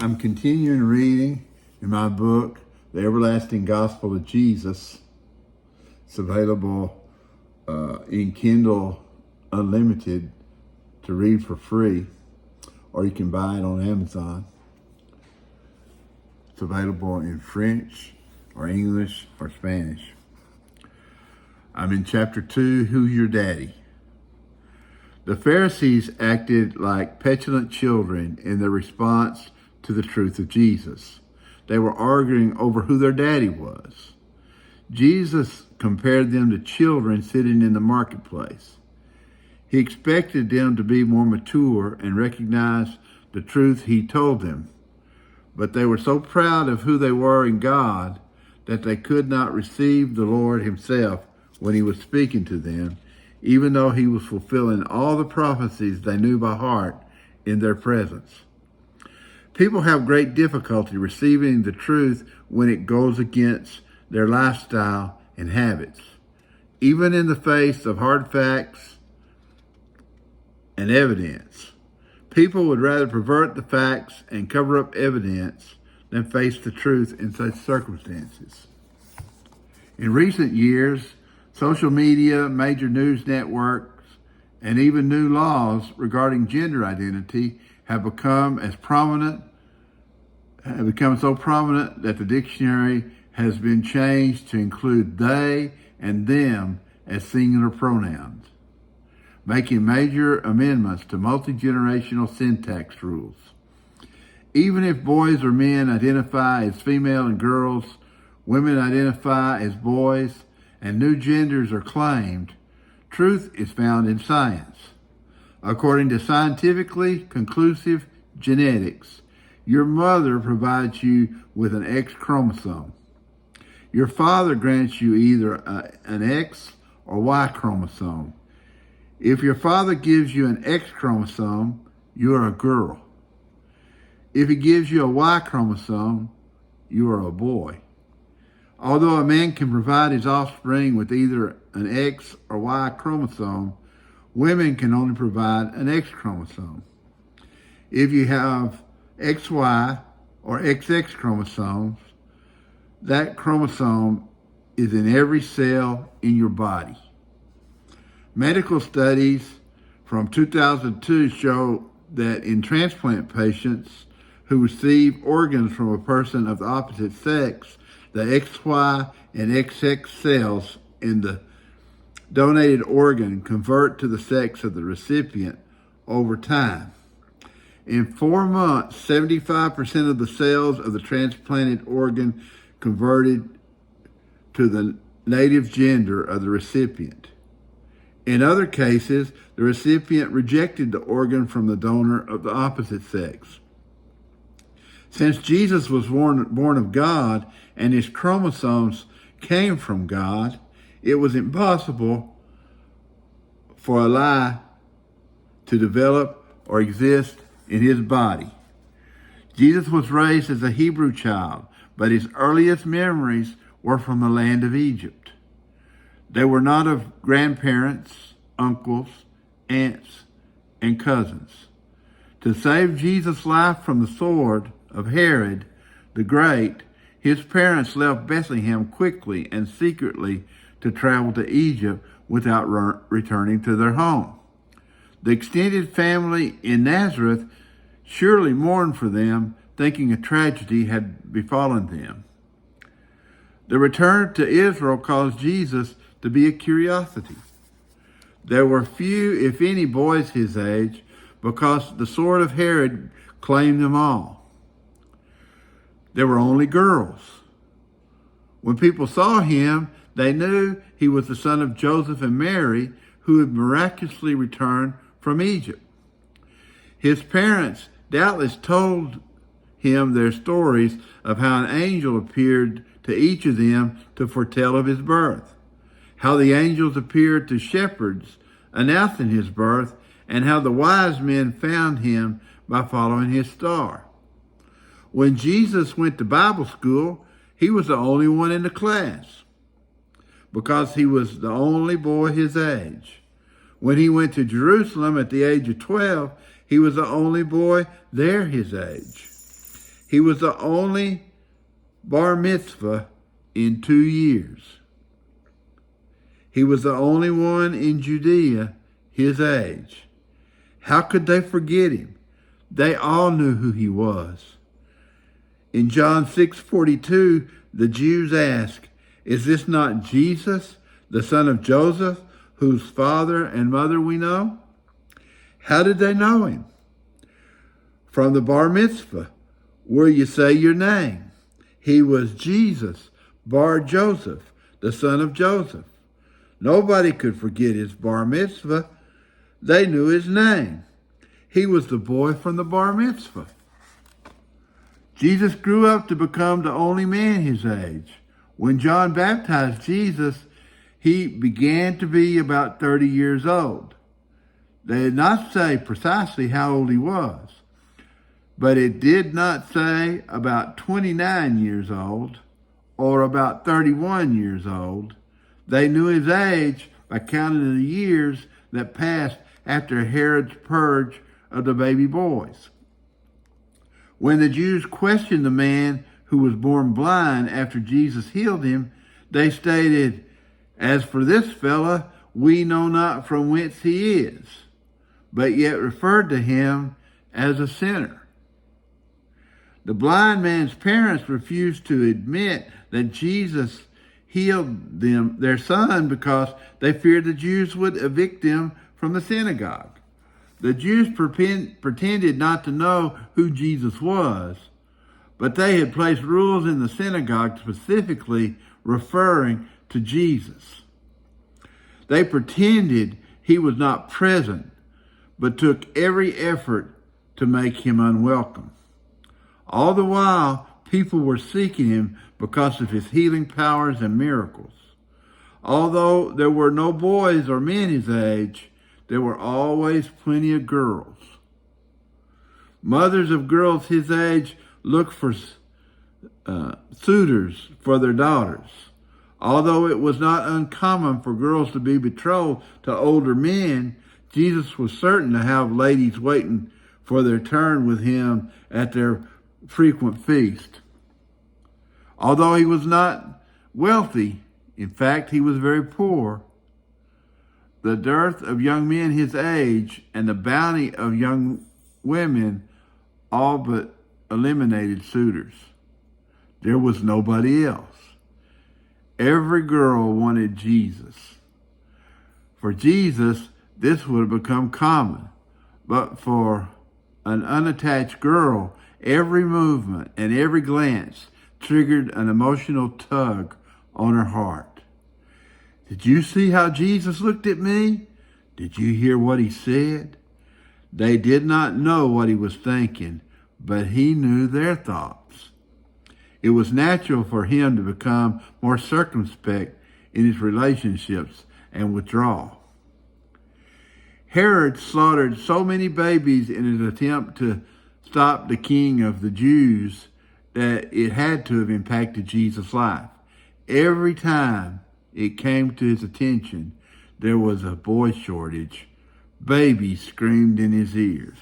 I'm continuing reading in my book, The Everlasting Gospel of Jesus. It's available in Kindle Unlimited to read for free, or you can buy it on Amazon. It's available in French or English or Spanish. I'm in chapter 2, Who's Your Daddy? The Pharisees acted like petulant children in their response to the truth of Jesus. They were arguing over who their daddy was. Jesus compared them to children sitting in the marketplace. He expected them to be more mature and recognize the truth he told them. But they were so proud of who they were in God that they could not receive the Lord himself when he was speaking to them, even though he was fulfilling all the prophecies they knew by heart in their presence. People have great difficulty receiving the truth when it goes against their lifestyle and habits. Even in the face of hard facts and evidence, people would rather pervert the facts and cover up evidence than face the truth in such circumstances. In recent years, social media, major news networks, and even new laws regarding gender identity have become so prominent that the dictionary has been changed to include they and them as singular pronouns, making major amendments to multi-generational syntax rules. Even if boys or men identify as female and girls, women identify as boys, and new genders are claimed, truth is found in science. According to scientifically conclusive genetics, your mother provides you with an X chromosome. Your father grants you either an X or Y chromosome. If your father gives you an X chromosome, you are a girl. If he gives you a Y chromosome, you are a boy. Although a man can provide his offspring with either an X or Y chromosome, women can only provide an X chromosome. If you have XY or XX chromosomes, that chromosome is in every cell in your body. Medical studies from 2002 show that in transplant patients who receive organs from a person of the opposite sex, the XY and XX cells in the donated organ convert to the sex of the recipient over time. In 4 months, 75% of the cells of the transplanted organ converted to the native gender of the recipient. In other cases, the recipient rejected the organ from the donor of the opposite sex. Since Jesus was born of God and his chromosomes came from God, it was impossible for a lie to develop or exist in his body. Jesus was raised as a Hebrew child, but his earliest memories were from the land of Egypt. They were not of grandparents, uncles, aunts, and cousins. To save Jesus' life from the sword of Herod the Great, his parents left Bethlehem quickly and secretly to travel to Egypt without returning to their home. The extended family in Nazareth surely mourned for them, thinking a tragedy had befallen them. The return to Israel caused Jesus to be a curiosity. There were few, if any, boys his age, because the sword of Herod claimed them all. There were only girls. When people saw him, they knew he was the son of Joseph and Mary, who had miraculously returned from Egypt. His parents doubtless told him their stories of how an angel appeared to each of them to foretell of his birth, how the angels appeared to shepherds announcing his birth, and how the wise men found him by following his star. When Jesus went to Bible school, he was the only one in the class because he was the only boy his age. When he went to Jerusalem at the age of 12, he was the only boy there his age. He was the only bar mitzvah in 2 years. He was the only one in Judea his age. How could they forget him? They all knew who he was. In John 6:42, the Jews asked, "Is this not Jesus, the son of Joseph, whose father and mother we know?" How did they know him? From the bar mitzvah, where you say your name. He was Jesus, bar Joseph, the son of Joseph. Nobody could forget his bar mitzvah. They knew his name. He was the boy from the bar mitzvah. Jesus grew up to become the only man his age. When John baptized Jesus, he began to be about 30 years old. They did not say precisely how old he was, but it did not say about 29 years old or about 31 years old. They knew his age by counting the years that passed after Herod's purge of the baby boys. When the Jews questioned the man who was born blind after Jesus healed him, they stated, "As for this fella, we know not from whence he is," but yet referred to him as a sinner. The blind man's parents refused to admit that Jesus healed their son because they feared the Jews would evict them from the synagogue. The Jews pretended not to know who Jesus was, but they had placed rules in the synagogue specifically referring to Jesus. They pretended he was not present, but took every effort to make him unwelcome. All the while, people were seeking him because of his healing powers and miracles. Although there were no boys or men his age, there were always plenty of girls. Mothers of girls his age looked for suitors for their daughters. Although it was not uncommon for girls to be betrothed to older men, Jesus was certain to have ladies waiting for their turn with him at their frequent feast. Although he was not wealthy, in fact, he was very poor, the dearth of young men his age and the bounty of young women all but eliminated suitors. There was nobody else. Every girl wanted Jesus. For Jesus, this would have become common, but for an unattached girl, every movement and every glance triggered an emotional tug on her heart. Did you see how Jesus looked at me? Did you hear what he said? They did not know what he was thinking, but he knew their thoughts. It was natural for him to become more circumspect in his relationships and withdraw. Herod slaughtered so many babies in his attempt to stop the king of the Jews that it had to have impacted Jesus' life. Every time it came to his attention, there was a boy shortage. Babies screamed in his ears.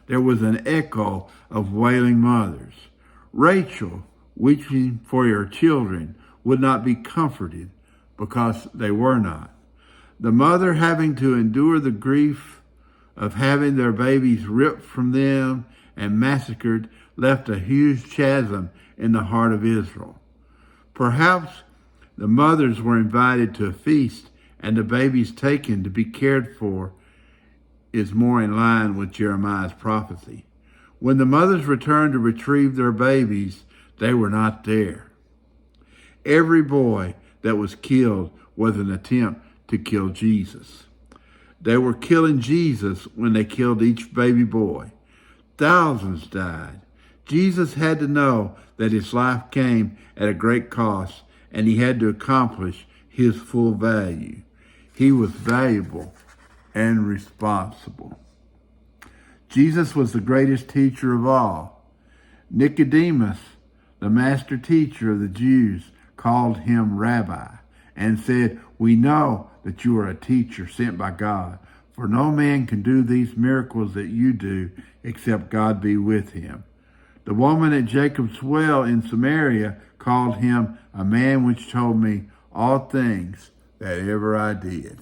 There was an echo of wailing mothers. Rachel, weeping for her children, would not be comforted because they were not. The mother having to endure the grief of having their babies ripped from them and massacred left a huge chasm in the heart of Israel. Perhaps the mothers were invited to a feast and the babies taken to be cared for is more in line with Jeremiah's prophecy. When the mothers returned to retrieve their babies, they were not there. Every boy that was killed was an attempt to kill Jesus. They were killing Jesus when they killed each baby boy. Thousands died. Jesus had to know that his life came at a great cost, and he had to accomplish his full value. He was valuable and responsible. Jesus was the greatest teacher of all. Nicodemus, the master teacher of the Jews, called him Rabbi and said, "We know that you are a teacher sent by God, for no man can do these miracles that you do except God be with him." The woman at Jacob's well in Samaria called him a man which told me all things that ever I did.